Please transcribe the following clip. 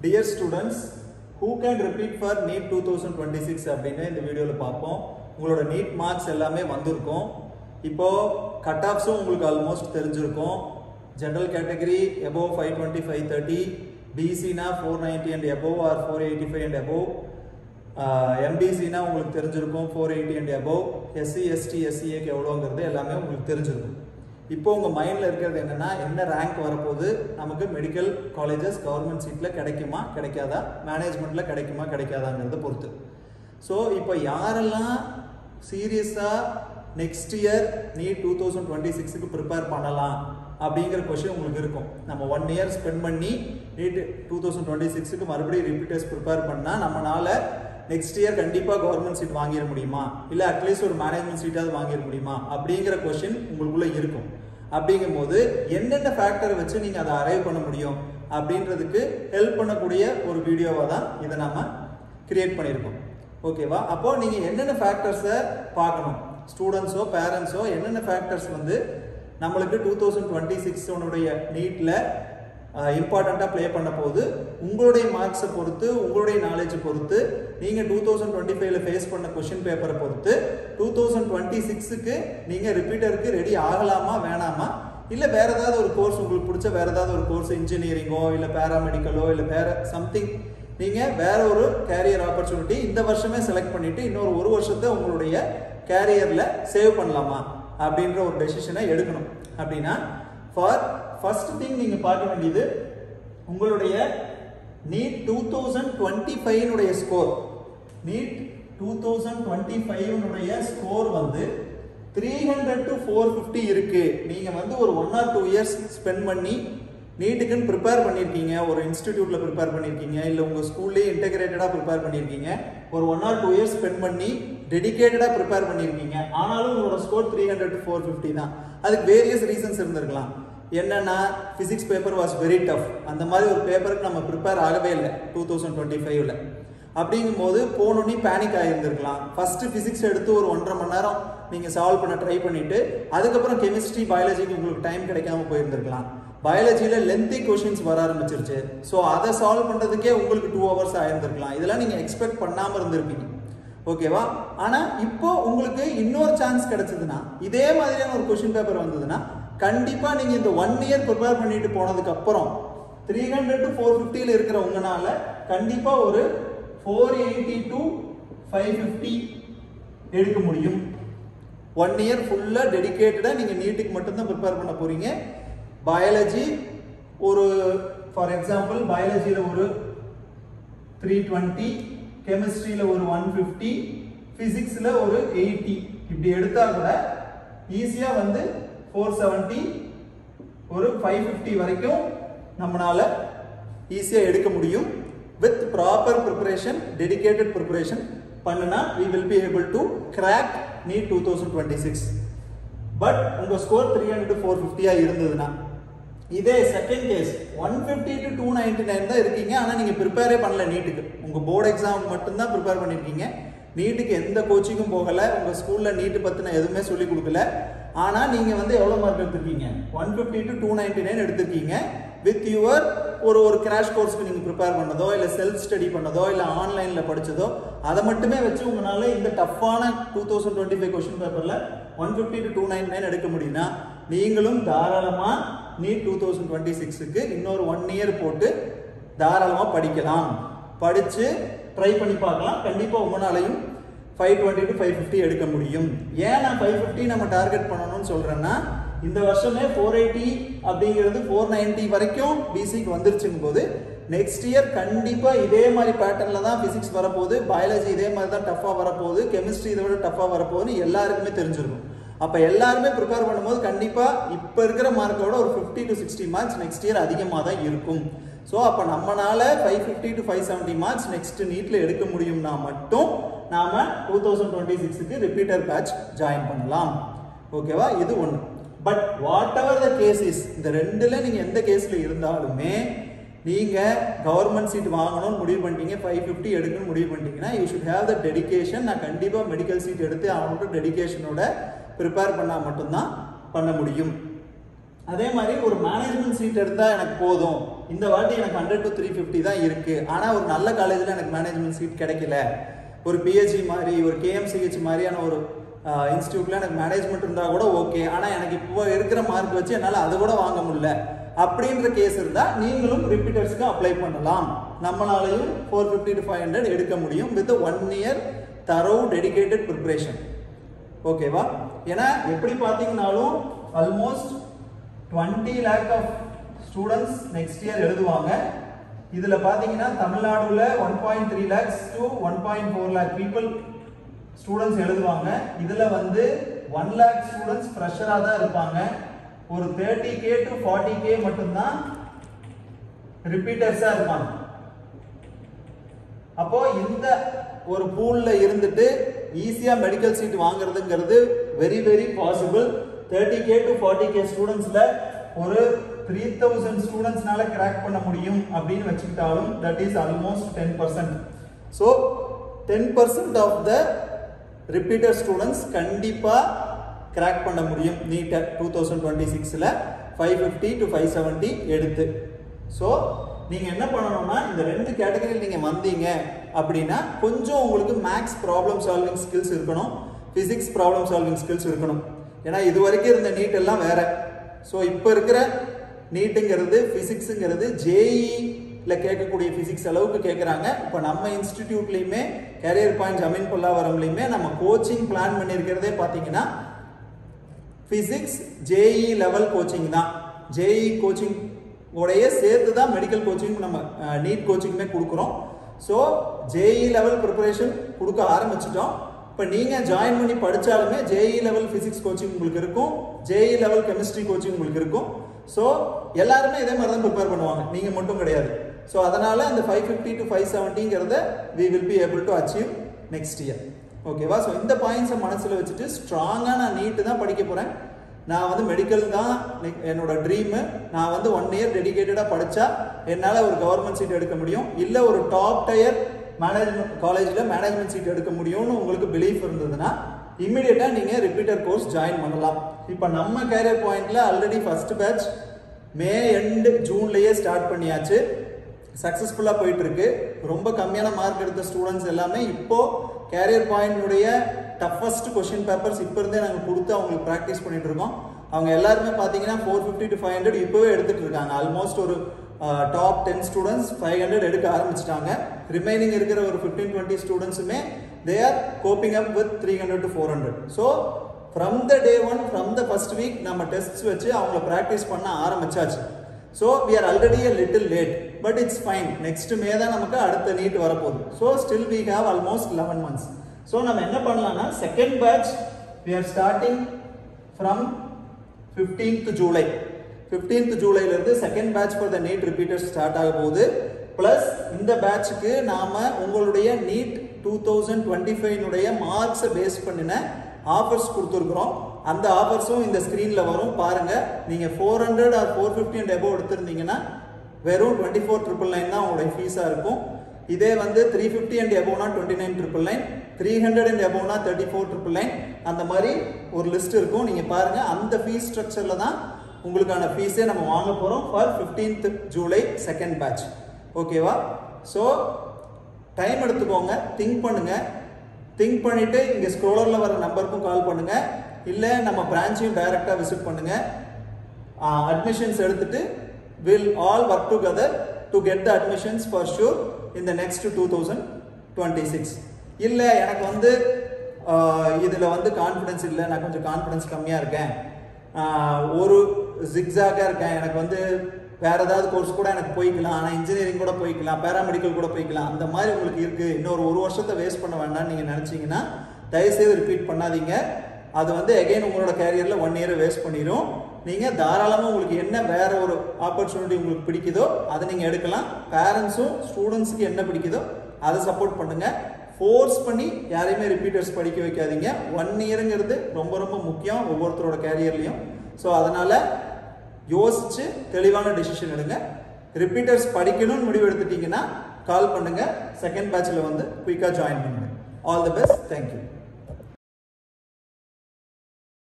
Dear students, who can repeat for NEET 2026 அப்படினு இந்த வீடியோல பாப்போம். உங்களோட NEET மார்க்ஸ் எல்லாமே வந்திருக்கும். இப்போ கட் ஆஃப்ஸும் உங்களுக்கு ஆல்மோஸ்ட் தெரிஞ்சிருக்கும். ஜெனரல் கேட்டகரி above 520 530, BC னா 490 and above or 485 and above, MDC னா உங்களுக்கு தெரிஞ்சிருக்கும் 480 and above, SC ST SCA க்கு எவ்வளவுங்கிறது எல்லாமே உங்களுக்கு தெரிஞ்சிருக்கும். இப்போ உங்க மைண்ட்ல இருக்கிறது என்னன்னா என்ன ரேங்க் வரப்போகுது, நமக்கு மெடிக்கல் காலேजेस கவர்மெண்ட் சீட்ல கிடைக்குமா கிடைக்காதா, மேனேஜ்மென்ட்ல கிடைக்குமா கிடைக்காதாங்கிறத பொறுத்து. ஸோ இப்போ யாரெல்லாம் சீரியஸா நெக்ஸ்ட் இயர் நீட் 2026க்கு ப்ரிப்பேர் பண்ணலாம் அப்படிங்கிற கொஸ்டின் உங்களுக்கு இருக்கும். நம்ம 1 இயர் ஸ்பெண்ட் பண்ணி நீட் 2026க்கு மறுபடியும் ரிப்பீட்டர்ஸ் ப்ரிப்பேர் பண்ணா நம்மளால நெக்ஸ்ட் இயர் கண்டிப்பா கவர்மெண்ட் சீட் வாங்கிட முடியுமா, இல்ல அட்லீஸ்ட் ஒரு மேனேஜ்மெண்ட் சீட்டாவது வாங்கிட முடியுமா அப்படிங்கிற கொஸ்டின் உங்களுக்குள்ள இருக்கும். அப்படிங்கும்போது என்னென்ன ஃபேக்டரை வச்சு நீங்க அதை அரைவ் பண்ண முடியும் அப்படின்றதுக்கு ஹெல்ப் பண்ணக்கூடிய ஒரு வீடியோவா தான் இதை நாம கிரியேட் பண்ணியிருக்கோம். ஓகேவா? அப்போ நீங்க என்னென்ன ஃபேக்டர்ஸை பார்க்கணும், ஸ்டூடெண்ட்ஸோ பேரண்ட்ஸோ என்னென்ன ஃபேக்டர்ஸ் வந்து நம்மளுக்கு 2026 நீட்ல இம்பார்ட்டண்டா பிளே பண்ண போது, உங்களுடைய மார்க்ஸை பொறுத்து, உங்களுடைய நாலேஜ் பொறுத்து, நீங்க 2025ல ஃபேஸ் பண்ண क्वेश्चन பேப்பரை பொறுத்து 2026க்கு நீங்க ரிப்பீட்டருக்கு ரெடி ஆகலாமா வேணாமா, இல்ல வேற ஏதாவது ஒரு கோர்ஸ் உங்களுக்கு பிடிச்ச வேற ஏதாவது ஒரு கோர்ஸ் இன்ஜினியரிங்கோ இல்ல பேராமெடிக்கலோ இல்ல வேற சம்திங் நீங்க வேற ஒரு கேரியர் ஆப்பர்ச்சுனிட்டி இந்த வருஷமே செலக்ட் பண்ணிட்டு இன்னொரு ஒரு வருஷத்தை உங்களுடைய கேரியர்ல சேவ் பண்ணலாமா அப்படின்ற ஒரு டெசிஷனை எடுக்கணும். அப்படின்னா ஃபார் ஃபர்ஸ்ட் திங் நீங்க பார்க்க வேண்டியது உங்களுடைய நீட் 2025 ஸ்கோர். நீட் 2025 ஸ்கோர் வந்து 300 to 450 இருக்கு. நீங்க வந்து ஒரு 1 or 2 இயர்ஸ் ஸ்பெண்ட் பண்ணி நீட்டுக்குன்னு ப்ரிப்பேர் பண்ணியிருக்கீங்க, ஒரு இன்ஸ்டிடியூட்ல ப்ரிப்பேர் பண்ணியிருக்கீங்க, இல்லை உங்க ஸ்கூல்லேயே இன்டெகிரேட்டடா ப்ரிப்பேர் பண்ணியிருக்கீங்க, ஒரு 1 or 2 இயர்ஸ் ஸ்பெண்ட் பண்ணி டெடிகேட்டடா ப்ரிப்பேர் பண்ணியிருக்கீங்க. ஆனாலும் உங்களோட ஸ்கோர் 300 to 450 தான். அதுக்கு வேரியஸ் ரீசன்ஸ் இருந்திருக்கலாம். என்னன்னா physics paper was very tough, அந்த மாதிரி ஒரு பேப்பருக்கு நம்ம ப்ரிப்பேர் ஆகவே இல்லை 2025ல. அப்படிங்கும் போது போனோன்னே பேனிக் ஆகியிருந்திருக்கலாம். ஃபர்ஸ்ட் பிசிக்ஸ் எடுத்து ஒரு 1.5 மணி நேரம் நீங்க சால்வ் பண்ண ட்ரை பண்ணிட்டு அதுக்கப்புறம் கெமிஸ்ட்ரி பயாலஜிக்கு உங்களுக்கு டைம் கிடைக்காம போயிருந்திருக்கலாம். பயாலஜியில லென்த்தி கொஸ்டின்ஸ் வர ஆரம்பிச்சிருச்சு. ஸோ அதை சால்வ் பண்றதுக்கே உங்களுக்கு 2 hours ஆயிருந்திருக்கலாம். இதெல்லாம் நீங்க எக்ஸ்பெக்ட் பண்ணாம இருந்திருப்பீங்க. ஓகேவா? ஆனா இப்போ உங்களுக்கு இன்னொரு சான்ஸ் கிடைச்சதுன்னா, இதே மாதிரியான ஒரு கொஸ்டின் பேப்பர் வந்ததுன்னா கண்டிப்பா நீங்க இந்த 1 இயர் ப்ரிப்பேர் பண்ணிட்டு போனதுக்கு அப்புறம் 300 to 450ல இருக்கிற உங்களால கண்டிப்பா ஒரு 480 to 550 எடுக்க முடியும். 1 இயர் ஃபுல்லா டெடிகேட்டடா நீங்க நீட்டுக்கு மட்டும்தான் ப்ரிப்பேர் பண்ண போறீங்க. பயாலஜி ஒரு ஃபார் எக்ஸாம்பிள் பயாலஜியில ஒரு 320, கெமிஸ்ட்ரியில ஒரு 150, பிசிக்ஸ்ல ஒரு 80 இப்படி எடுத்தா கூட ஈஸியா வந்து 470 ஒரு 550 வரைக்கும் நம்மளால ஈஸியா எடுக்க முடியும். With proper preparation, dedicated preparation பண்ணுனா we will be able to crack NEET 2026. But உங்க ஸ்கோர் 300 to 450 இருந்ததுன்னா, இதே செகண்ட் கேஸ் 150 to 299 தான் இருக்கீங்க, ஆனா நீங்க ப்ரிப்பேரே பண்ணல நீட்டுக்கு, உங்க போர்டு எக்ஸாம் மட்டும்தான் ப்ரிப்பேர் பண்ணிருக்கீங்க, நீட்டுக்கு எந்த கோச்சிங்கும் போகல, உங்க ஸ்கூல்ல நீட்டு பத்தின எதுவுமே சொல்லி கொடுக்கல, ஆனா நீங்க வந்து எவ்வளவு மார்க் எடுத்திருக்கீங்க, 150 to 299 எடுத்திருக்கீங்க. வித் யுவர் ஒரு கிராஷ் கோர்ஸ்க்கு நீங்க ப்ரிப்பேர் பண்ணதோ இல்ல செல்ஃப் ஸ்டடி பண்ணதோ இல்ல ஆன்லைன்ல படிச்சதோ அதை மட்டுமே வச்சு உங்களால இந்த டஃப்பான 2025 கொஸ்டின் பேப்பர்ல 150 to 299 எடுக்க முடியும்னா நீங்களும் தாராளமா நீட் 2026க்கு இன்னொரு 1 இயர் போட்டு தாராளமா படிக்கலாம், படிச்சு ட்ரை பண்ணி பார்க்கலாம். கண்டிப்பா உங்களாலையும் 520 to 550 எடுக்க முடியும். ஏன் நான் 550 நம்ம டார்கெட் பண்ணணும்னு சொல்றேன்னா, இந்த வருஷமே 480 அப்படிங்கிறது 490 வரைக்கும் பிசிக்கு வந்துருச்சுங்க போது நெக்ஸ்ட் இயர் கண்டிப்பா இதே மாதிரி பேட்டர்ன்ல தான் பிசிக்ஸ் வரப்போகுது, பயாலஜி இதே மாதிரி தான் டஃபா வரப்போகுது, கெமிஸ்ட்ரி இதை விட டஃபா வரப்போகுதுன்னு எல்லாருக்குமே தெரிஞ்சிருக்கும். அப்ப எல்லாருமே ப்ரிப்பேர் பண்ணும்போது கண்டிப்பா இப்ப இருக்கிற மார்க்கோட ஒரு 50 to 60 மார்க்ஸ் நெக்ஸ்ட் இயர் அதிகமாக தான் இருக்கும். ஸோ அப்ப நம்மளால 550 to 570 மார்க்ஸ் நெக்ஸ்ட் நீட்ல எடுக்க முடியும்னா மட்டும் நாம 2026க்கு ரிப்பீட்டர் பேட்ச் ஜாயின் பண்ணலாம். ஓகேவா? இது ஒன்று. But whatever the case is, இந்த ரெண்டுல நீங்க எந்த கேஸ்ல இருந்தாலுமே நீங்க கவர்மெண்ட் சீட் வாங்கணும்னு முடிவு பண்ணிட்டீங்க, 550 எடுக்கணும்னு முடிவு பண்ணிட்டீங்கன்னா you should have the dedication. நான் கண்டிப்பா மெடிக்கல் சீட் எடுத்து அவனுக்கு டெடிகேஷனோட ப்ரிப்பேர் பண்ணா மட்டும்தான் பண்ண முடியும். அதே மாதிரி ஒரு மேனேஜ்மெண்ட் சீட் எடுத்தால் எனக்கு போதும், இந்த வாட்டி எனக்கு 100 to 350 தான் இருக்குது, ஆனால் ஒரு நல்ல காலேஜில் எனக்கு மேனேஜ்மெண்ட் சீட் கிடைக்கல, ஒரு பிஹெச்டி மாதிரி ஒரு கேஎம்சிஹெச் மாதிரியான ஒரு இன்ஸ்டியூட்டில் எனக்கு மேனேஜ்மெண்ட் இருந்தால் கூட ஓகே, ஆனால் எனக்கு இப்போ இருக்கிற மார்க் வச்சு என்னால் அதை கூட வாங்க முடியல அப்படின்ற கேஸ் இருந்தால் நீங்களும் ரிப்பீட்டர்ஸ்க்கு அப்ளை பண்ணலாம். நம்மளாலையும் 450 to 500 எடுக்க முடியும் with 1 year thorough dedicated preparation. ஓகேவா? ஏன்னா எப்படி பார்த்தீங்கன்னாலும் almost 20 lakh of students next year எழுதுவாங்க. இதில் பார்த்தீங்கன்னா தமிழ்நாடுல 1.3 lakhs to 1.4 lakh people students எழுதுவாங்க. இதில் வந்து 1 lakh ஸ்டூடெண்ட்ஸ் ஃப்ரெஷராக தான் இருப்பாங்க. ஒரு 30K to 40K மட்டும்தான் ரிப்பீட்டர்ஸாக இருப்பாங்க. அப்போ இந்த ஒரு பூல்ல இருந்துட்டு ஈஸியா மெடிக்கல் சீட் வாங்குறதுங்கிறது very very possible. 30K to 40K ஸ்டூடெண்ட்ஸ்ல ஒரு 3000 ஸ்டூடெண்ட்ஸ்னால கிராக் பண்ண முடியும் அப்படின்னு வச்சுக்கிட்டாலும் that is almost 10%. So 10% of the repeater students கண்டிப்பா கிராக் பண்ண முடியும் நீட்டை 2026ல 550 to 570 எடுத்து. ஸோ நீங்க என்ன பண்ணணும்னா இந்த ரெண்டு கேட்டகரியில் நீங்க வந்தீங்க அப்படின்னா கொஞ்சம் உங்களுக்கு மேக்ஸ் ப்ராப்ளம் சால்விங் ஸ்கில்ஸ் இருக்கணும், பிசிக்ஸ் ப்ராப்ளம் சால்விங் ஸ்கில்ஸ் இருக்கணும். ஏன்னா இது வரைக்கும் இருந்த நீட் எல்லாம் வேற. ஸோ இப்போ இருக்கிற நீட்டுங்கிறது பிசிக்ஸுங்கிறது ஜேஇல கேட்கக்கூடிய பிசிக்ஸ் அளவுக்கு கேட்குறாங்க. இப்போ நம்ம இன்ஸ்டிடியூட்லையுமே கேரியர் பாயிண்ட் ஜமீன் பொல்லாவரம்லையுமே நம்ம கோச்சிங் பிளான் பண்ணியிருக்கிறதே பார்த்தீங்கன்னா பிசிக்ஸ் ஜேஇ லெவல் கோச்சிங் தான். ஜேஇ கோச்சிங் உடைய சேர்த்து தான் மெடிக்கல் கோச்சிங் நம்ம நீட் கோச்சிங்குமே கொடுக்குறோம். ஸோ ஜேஇ லெவல் ப்ரிப்பரேஷன் கொடுக்க ஆரம்பிச்சிட்டோம். இப்போ நீங்கள் ஜாயின் பண்ணி படித்தாலுமே ஜேஇ லெவல் ஃபிசிக்ஸ் கோச்சிங் உங்களுக்கு இருக்கும், ஜேஇ லெவல் கெமிஸ்ட்ரி கோச்சிங் உங்களுக்கு இருக்கும். ஸோ எல்லாருமே இதே மாதிரி தான் ப்ரிப்பேர் பண்ணுவாங்க, நீங்கள் மட்டும் கிடையாது. ஸோ அதனால் அந்த 550 to 570ங்கிறத we will be able to achieve next year. ஓகேவா? ஸோ இந்த பாயிண்ட்ஸை மனசில் வச்சுட்டு ஸ்ட்ராங்காக நான் நீட்டு தான் படிக்க போகிறேன், நான் வந்து மெடிக்கல் தான் என்னோட ட்ரீமு, நான் வந்து 1 year டெடிகேட்டடாக படித்தா என்னால் ஒரு கவர்மெண்ட் சீட் எடுக்க முடியும், இல்லை ஒரு டாப் டயர் மேனேஜ்மெண்ட் காலேஜில் மேனேஜ்மெண்ட் சீட் எடுக்க முடியும்னு உங்களுக்கு பிலீஃப் இருந்ததுன்னா இம்மிடியட்டாக நீங்கள் ரிப்பீட்டர் கோர்ஸ் ஜாயின் பண்ணலாம். இப்போ நம்ம கேரியர் பாயிண்டில் ஆல்ரெடி ஃபர்ஸ்ட் பேட்ச் மே எண்டு ஜூன்லேயே ஸ்டார்ட் பண்ணியாச்சு, சக்ஸஸ்ஃபுல்லாக போயிட்டுருக்கு. ரொம்ப கம்மியான மார்க் எடுத்த ஸ்டூடெண்ட்ஸ் எல்லாமே இப்போது கேரியர் பாயிண்டுடைய டஃபஸ்ட் கொஷின் பேப்பர்ஸ் இப்போ இருந்தே நாங்கள் கொடுத்து அவங்களுக்கு ப்ராக்டிஸ் பண்ணிட்டு இருக்கோம். அவங்க எல்லாருமே பார்த்தீங்கன்னா 450 to 500 இப்போவே எடுத்துகிட்டு இருக்காங்க. ஆல்மோஸ்ட் ஒரு டாப் 10 ஸ்டூடெண்ட்ஸ் 500 எடுக்க ஆரம்பிச்சிட்டாங்க. ரிமைனிங் இருக்கிற ஒரு 15-20 ஸ்டூடெண்ட்ஸுமே they are coping up with 300 to 400. So from the day one, from the first week நம்ம டெஸ்ட்ஸ் வச்சு அவங்கள ப்ராக்டிஸ் பண்ண ஆரம்பிச்சாச்சு. So we are already a little late, but it's fine. Next May தான் நமக்கு அடுத்த நீட் வரப்போகுது. So still we have almost 11 months. ஸோ நம்ம என்ன பண்ணலாம்னா second batch we are starting from 15th July. 15th ஜூலைலேருந்து second batch for the need repeaters start ஆக போகுது. ப்ளஸ் இந்த பேட்சுக்கு நாம் உங்களுடைய நீட் 2025 மார்க்ஸை பேஸ் பண்ணின ஆஃபர்ஸ் கொடுத்துருக்குறோம். அந்த ஆஃபர்ஸும் இந்த ஸ்க்ரீனில் வரும் பாருங்கள். நீங்கள் 400 or 450 and above எடுத்திருந்தீங்கன்னா வெறும் 24,999 தான் உங்களுடைய ஃபீஸாக இருக்கும். இதே வந்து 350 and above 29,999, 300 and above 34,999, அந்த மாதிரி ஒரு லிஸ்ட் இருக்கும். நீங்கள் பாருங்கள், அந்த ஃபீஸ் ஸ்ட்ரக்சரில் தான் உங்களுக்கான ஃபீஸே நம்ம வாங்க போகிறோம் for 15th July second batch. ஓகேவா? ஸோ டைம் எடுத்துக்கோங்க, திங்க் பண்ணுங்கள். திங்க் பண்ணிவிட்டு இங்கே ஸ்க்ரோலரில் வர நம்பருக்கும் கால் பண்ணுங்கள், இல்லை நம்ம பிரான்ச்சையும் டைரெக்டாக விசிட் பண்ணுங்கள். அட்மிஷன்ஸ் எடுத்துகிட்டு will all work together to get the admissions for sure in the next 2026. இல்லை எனக்கு வந்து இதில் வந்து கான்ஃபிடன்ஸ் இல்லை, நான் கொஞ்சம் கான்ஃபிடன்ஸ் கம்மியாக இருக்கேன், ஒரு ஜிக்ஸாகாக இருக்கேன், எனக்கு வந்து வேறு ஏதாவது கோர்ஸ் கூட எனக்கு போய்க்கலாம், ஆனால் இன்ஜினியரிங் கூட போய்க்கலாம், பேராமெடிக்கல் கூட போய்க்கலாம், அந்த மாதிரி உங்களுக்கு இருக்குது, இன்னொரு ஒரு வருஷத்தை வேஸ்ட் பண்ண வேண்டாம்னு நீங்கள் நினச்சிங்கன்னா தயவுசெய்து ரிப்பீட் பண்ணாதீங்க. அது வந்து எகைன் உங்களோட கேரியரில் 1 year வேஸ்ட் பண்ணிடும். நீங்கள் தாராளமாக உங்களுக்கு என்ன வேற ஒரு ஆப்பர்ச்சுனிட்டி உங்களுக்கு பிடிக்குதோ அதை நீங்கள் எடுக்கலாம். பேரண்ட்ஸும் ஸ்டூடெண்ட்ஸுக்கு என்ன பிடிக்குதோ அதை சப்போர்ட் பண்ணுங்கள். ஃபோர்ஸ் பண்ணி யாரையுமே ரிப்பீட்டர்ஸ் படிக்க வைக்காதீங்க. 1 yearங்கிறது ரொம்ப ரொம்ப முக்கியம் ஒவ்வொருத்தரோட கேரியர்லையும். ஸோ அதனால் யோசிச்சு தெளிவான டெசிஷன் எடுங்க. ரிப்பீட்டர்ஸ் படிக்கணும்னு முடிவு எடுத்துட்டீங்கன்னா கால் பண்ணுங்கள், செகண்ட் பேட்சில் வந்து குயிக்காக ஜாயின் பண்ணுங்கள். All the best. தேங்க்யூ.